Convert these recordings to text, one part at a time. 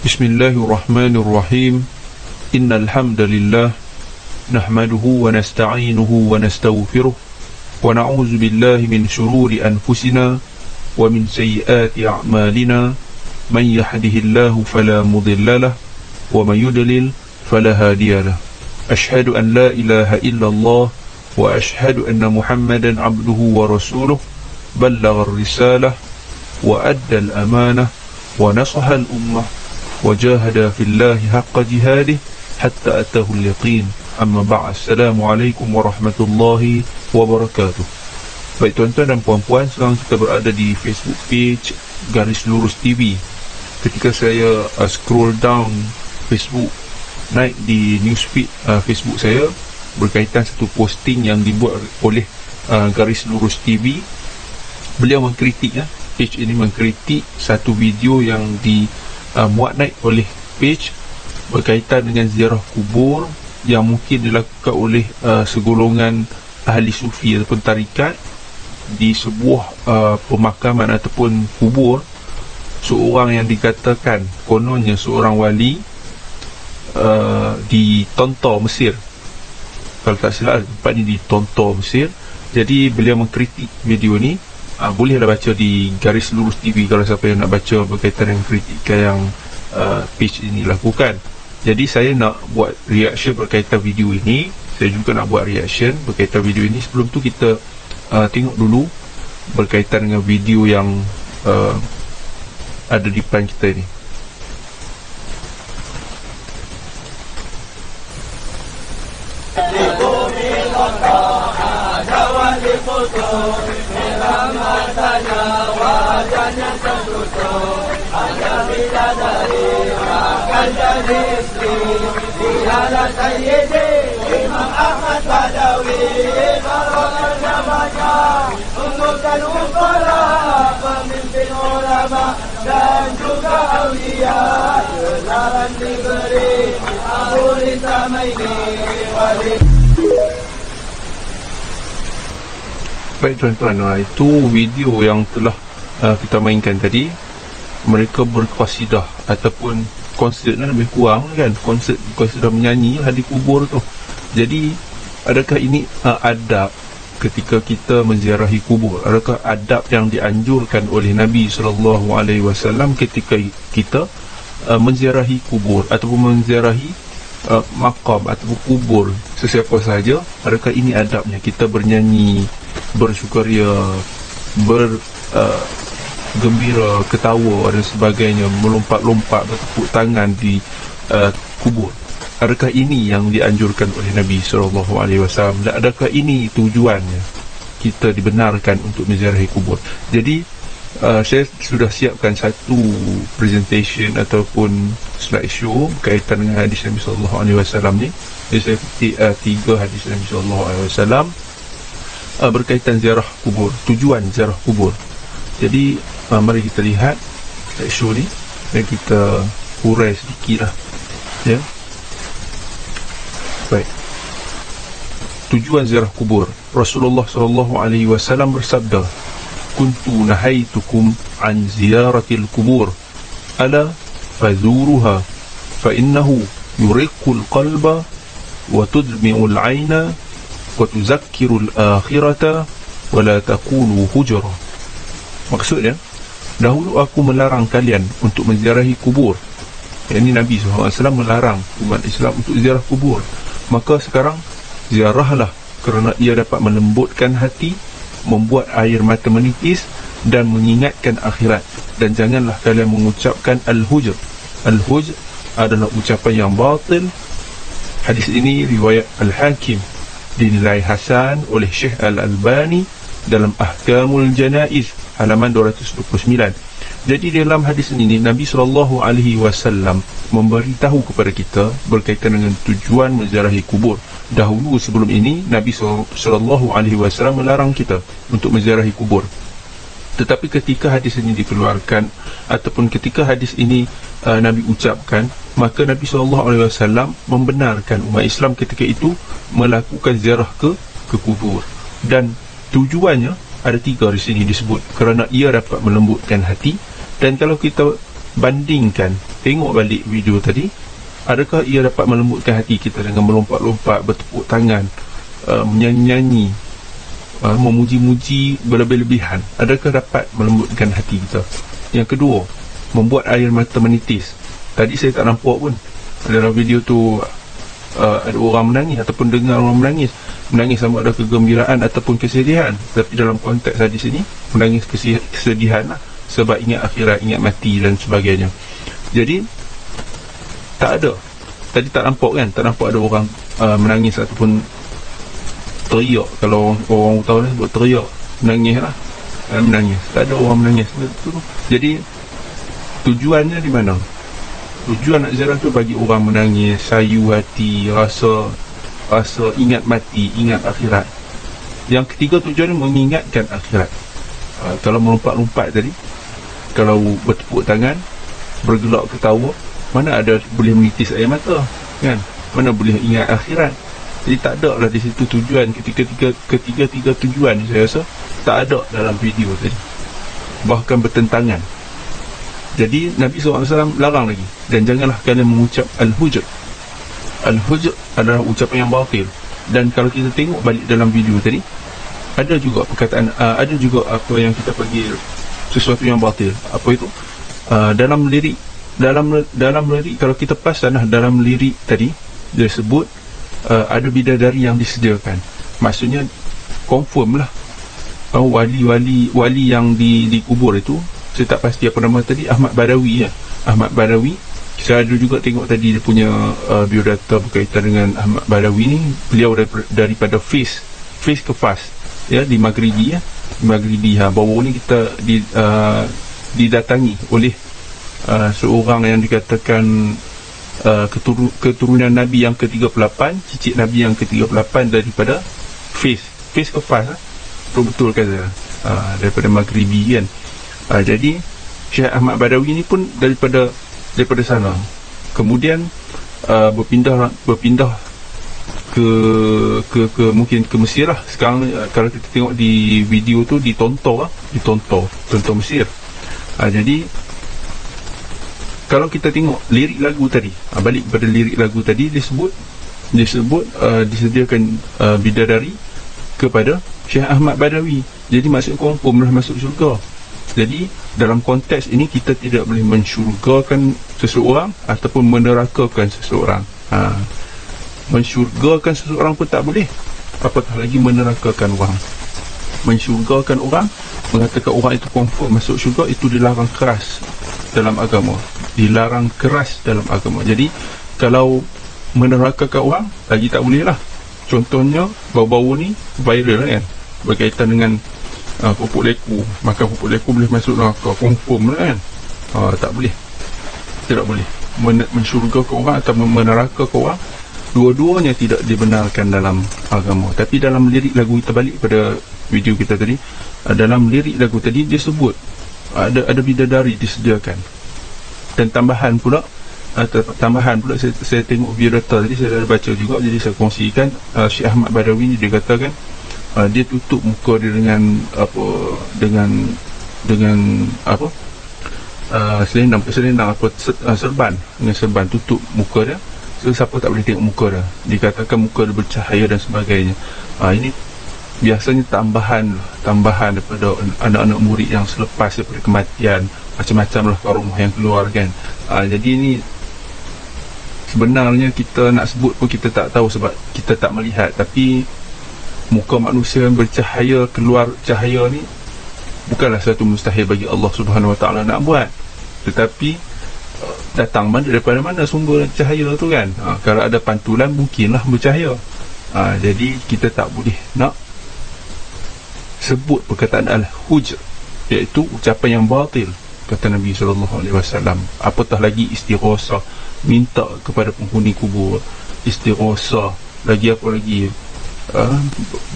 Bismillahirrahmanirrahim. Innal hamdalillah nahmaduhu wa nasta'inuhu wa nastaghfiruh wa na'udzu billahi min shururi anfusina wa min sayyiati a'malina. Man yahdihillahu fala mudilla lahu wa man yudlil fala hadiya lahu. Ashhadu an la ilaha illallah wa ashhadu anna Muhammadan 'abduhu wa rasuluh. Ballagha ar-risalah wa adda al-amanah wa nasaha al-ummah wajahada fillahi haqqa jihadih hatta atahu al-yaqin. Amma ba'd. Assalamualaikum warahmatullahi wabarakatuh. Baik tuan-tuan dan puan-puan, sekarang kita berada di Facebook page Garis Lurus TV. Ketika saya scroll down Facebook, naik di newsfeed Facebook saya berkaitan satu posting yang dibuat oleh Garis Lurus TV. Beliau mengkritik page ini mengkritik satu video yang muat naik oleh page berkaitan dengan ziarah kubur yang mungkin dilakukan oleh segolongan ahli sufi ataupun tarikat di sebuah pemakaman ataupun kubur seorang yang dikatakan kononnya seorang wali di Tontor, Mesir. Kalau tak silap tempat ni di Tontor, Mesir. Jadi beliau mengkritik video ni. Bolehlah baca di Garis Lurus TV kalau siapa yang nak baca berkaitan dengan kritikan yang page ini lakukan. Jadi saya nak buat reaction berkaitan video ini. Saya juga nak buat reaction berkaitan video ini. Sebelum tu kita tengok dulu berkaitan dengan video yang ada di depan kita ni. Matanya wajahnya tertutup, hanya bidadari akan jadi istri. Dialah Sayyidi Imam Ahmad Badawi, bawaannya banyak untuk dan ukara, pemimpin ulama dan juga awliya. Gelaran diberi Abu Rizamaini wali. Baik tuan-tuan, itu video yang telah kita mainkan tadi. Mereka berqasidah ataupun konsert lebih kurang kan, konsert menyanyi di kubur tu. Jadi adakah ini adab ketika kita menziarahi kubur? Adakah adab yang dianjurkan oleh Nabi SAW ketika kita menziarahi kubur ataupun menziarahi makam ataupun kubur sesiapa sahaja? Adakah ini adabnya kita bernyanyi, bersukaria, bergembira, ketawa dan sebagainya, melompat-lompat, bertepuk tangan di kubur? Adakah ini yang dianjurkan oleh Nabi SAW? Dan adakah ini tujuannya kita dibenarkan untuk menziarahi kubur? Jadi saya sudah siapkan satu presentation ataupun slideshow berkaitan dengan hadis Nabi SAW ni. Jadi saya petik 3 hadis Nabi SAW berkaitan ziarah kubur, tujuan ziarah kubur. Jadi mari kita lihat slideshow ni dan kita urai sedikit lah, ya. Baik, tujuan ziarah kubur. Rasulullah SAW bersabda, kuntu nahaitukum an ziyaratil kubur ala fazuruha fa innahu yuriqul qalba wa tudmi'ul aina wa tuzakkirul akhirata wa la taqulu hujra. Maksudnya, dahulu aku melarang kalian untuk menziarahi kubur. Ini Nabi SAW melarang umat Islam untuk ziarah kubur. Maka sekarang ziarahlah kerana ia dapat melembutkan hati, membuat air mata menitis dan mengingatkan akhirat. Dan janganlah kalian mengucapkan al-hujr. Al-hujr adalah ucapan yang batil. Hadis ini riwayat Al-Hakim, dinilai hasan oleh Syekh Al-Albani dalam Ahkamul Janaiz halaman 229. Jadi dalam hadis ini Nabi SAW memberitahu kepada kita berkaitan dengan tujuan menziarahi kubur. Dahulu sebelum ini Nabi SAW melarang kita untuk menziarahi kubur. Tetapi ketika hadis ini dikeluarkan ataupun ketika hadis ini Nabi ucapkan, maka Nabi SAW membenarkan umat Islam ketika itu melakukan ziarah ke kubur. Dan tujuannya ada 3 di sini disebut, kerana ia dapat melembutkan hati. Dan kalau kita bandingkan tengok balik video tadi, adakah ia dapat melembutkan hati kita dengan melompat-lompat, bertepuk tangan, menyanyi-nyanyi, memuji-muji berlebih-lebihan? Adakah dapat melembutkan hati kita? Yang kedua, membuat air mata menitis. Tadi saya tak nampak pun dalam video tu ada orang menangis ataupun dengar orang menangis sama ada kegembiraan ataupun kesedihan. Tapi dalam konteks hadis ini, menangis kesedihan lah, sebab ingat akhirat, ingat mati dan sebagainya. Jadi tak ada, tadi tak nampak kan, tak nampak ada orang menangis ataupun teriak. Kalau orang tahu lah sebut teriak, menangis lah, menangis. Tak ada orang menangis. Jadi tujuannya di mana? Tujuan nak ziarah tu bagi orang menangis, sayu hati, rasa ingat mati, ingat akhirat. Yang ketiga, tujuannya mengingatkan akhirat. Kalau melompat-lompat tadi, kalau bertepuk tangan, bergelak ketawa, mana ada boleh menitis air mata, kan? Mana boleh ingat akhirat? Jadi tak ada lah di situ tujuan. Ketiga tujuan saya rasa tak ada dalam video tadi, bahkan bertentangan. Jadi Nabi SAW larang lagi, dan janganlah kalian mengucap al-hujr. Al-hujr adalah ucapan yang batil. Dan kalau kita tengok balik dalam video tadi, ada juga perkataan, ada juga apa yang kita panggil sesuatu yang batil. Apa itu? Dalam lirik kalau kita perasan dalam lirik tadi dia sebut ada bidadari yang disediakan. Maksudnya confirm lah, wali yang dikubur itu, saya tak pasti apa nama tadi, Ahmad Badawi ya. Ahmad Badawi, saya ada juga tengok tadi dia punya biodata berkaitan dengan Ahmad Badawi ni. Beliau daripada Fes ke Fas ya, di Maghribi ya, di Maghribi. Baru ni kita didatangi oleh seorang yang dikatakan keturunan Nabi yang ke-38, cicit Nabi yang ke-38 daripada Fes ke Fas betul kata, daripada Maghribi kan. Jadi Syekh Ahmad Badawi ni pun daripada sana. Kemudian berpindah ke mungkin ke Mesir lah. Sekarang kalau kita tengok di video tu di Tonto Mesir. Jadi kalau kita tengok lirik lagu tadi, balik pada lirik lagu tadi, disebut disediakan bidadari kepada Syekh Ahmad Badawi. Jadi maksud confirm dah masuk syurga. Jadi dalam konteks ini kita tidak boleh mensyurgakan seseorang ataupun menerakakan seseorang. Mensyurgakan seseorang pun tak boleh, apatah lagi menerakakan orang. Mensyurgakan orang, mengatakan orang itu confirm masuk syurga, itu dilarang keras dalam agama. Dilarang keras dalam agama. Jadi kalau menerakakan orang, lagi tak boleh lah. Contohnya baru-baru ni viral lah kan, berkaitan dengan pupuk leku. Makan pupuk leku boleh masuk neraka, confirm lah kan. Tak boleh, tidak boleh mensyurgakan orang atau menerakakan orang. Dua-duanya tidak dibenarkan dalam agama. Tapi dalam lirik lagu, kita balik pada video kita tadi, dalam lirik lagu tadi dia sebut ada bidadari disediakan. Dan tambahan pula saya tengok biodata tadi, saya dah baca juga, jadi saya kongsikan. Syekh Ahmad Badawi ni dia katakan dia tutup muka dia dengan selendang serban, dengan serban tutup muka dia. So, siapa tak boleh tengok muka dia. Dikatakan muka dia bercahaya dan sebagainya. Ini biasanya tambahan daripada anak-anak murid yang selepas daripada kematian, macam-macam lah karomah yang keluar kan. Jadi ini sebenarnya kita nak sebut pun kita tak tahu sebab kita tak melihat. Tapi muka manusia yang bercahaya, keluar cahaya ni bukanlah satu mustahil bagi Allah Subhanahu Wa Taala nak buat. Tetapi datang daripada mana sumber cahaya tu kan. Kalau ada pantulan mungkinlah bercahaya. Jadi kita tak boleh nak sebut perkataan al-hujr, iaitu ucapan yang batil, kata Nabi SAW. Apatah lagi istighosah, minta kepada penghuni kubur, istighosah, lagi apa lagi,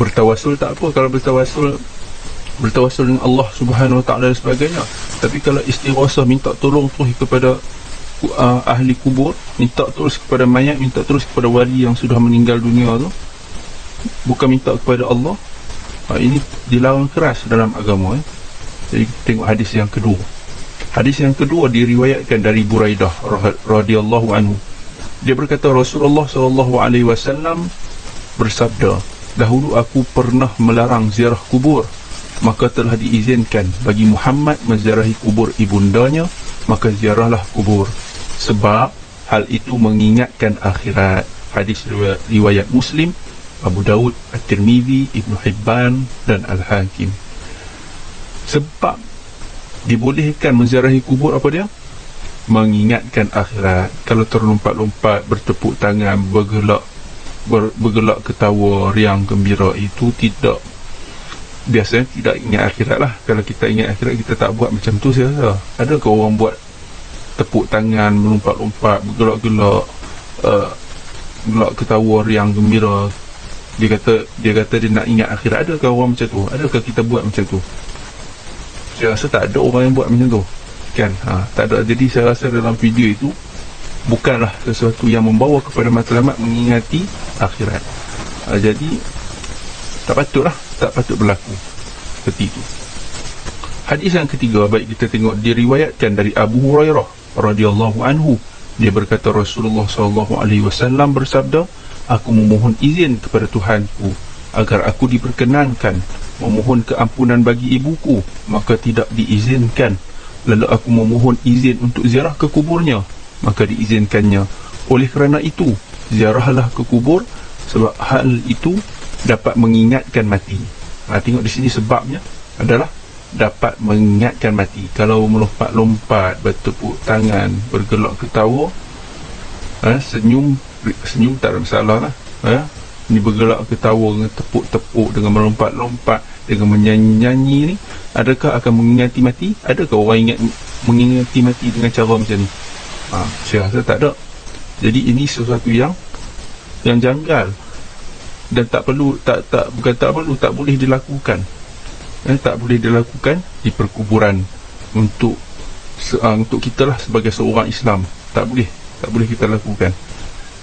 bertawasul tak apa. Kalau bertawasul dengan Allah Subhanahu Wa Taala dan sebagainya. Tapi kalau istighosah, minta tolong terus kepada ahli kubur, minta terus kepada mayat, minta terus kepada wali yang sudah meninggal dunia tu, bukan minta kepada Allah, ini dilarang keras dalam agama. Jadi kita tengok hadis yang kedua. Hadis yang kedua diriwayatkan dari Buraidah radhiyallahu anhu. Dia berkata Rasulullah SAW bersabda, dahulu aku pernah melarang ziarah kubur, maka telah diizinkan bagi Muhammad menziarahi kubur ibundanya, maka ziarahlah kubur, sebab hal itu mengingatkan akhirat. Hadis riwayat Muslim, Abu Daud, At-Tirmidzi, Ibn Hibban dan Al-Hakim. Sebab dibolehkan menziarahi kubur apa dia? Mengingatkan akhirat. Kalau terlompat-lompat, bertepuk tangan, bergelak ketawa, riang gembira, itu tidak, biasanya tidak ingat akhirat lah. Kalau kita ingat akhirat, kita tak buat macam tu saya. Adakah orang buat tepuk tangan, melompat-lompat, bergelak-gelak, gelak ketawa, riang gembira, dia kata dia nak ingat akhirat? Adakah orang macam tu? Adakah kita buat macam tu? Saya rasa tak ada orang yang buat macam tu, kan? Tak ada. Jadi saya rasa dalam video itu bukanlah sesuatu yang membawa kepada matlamat mengingati akhirat. Jadi tak patut berlaku seperti itu. Hadis yang ketiga, baik kita tengok, diriwayatkan dari Abu Hurairah radhiyallahu anhu. Dia berkata Rasulullah SAW bersabda, aku memohon izin kepada Tuhanku agar aku diperkenankan memohon keampunan bagi ibuku, maka tidak diizinkan. Lalu aku memohon izin untuk ziarah ke kuburnya, maka diizinkannya. Oleh kerana itu, ziarahlah ke kubur, sebab hal itu dapat mengingatkan mati. Tengok di sini sebabnya adalah dapat mengingatkan mati. Kalau melompat-lompat, bertepuk tangan, bergelak ketawa, senyum tak ada masalah lah. Ini bergelak ketawa dengan tepuk-tepuk, dengan melompat-lompat, dengan menyanyi-nyanyi ni, adakah akan mengingati mati? Adakah orang mengingati mati dengan cara macam ni? Saya rasa tak ada. Jadi ini sesuatu yang janggal dan tak boleh dilakukan. Tak boleh dilakukan di perkuburan untuk kita lah sebagai seorang Islam. Tak boleh kita lakukan.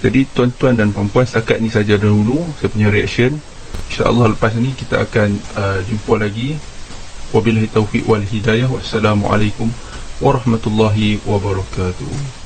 Jadi tuan-tuan dan puan-puan, setakat ni saja dahulu saya punya reaction. InsyaAllah lepas ni kita akan jumpa lagi. Wabillahi taufiq wal hidayah. Wassalamualaikum warahmatullahi wabarakatuh.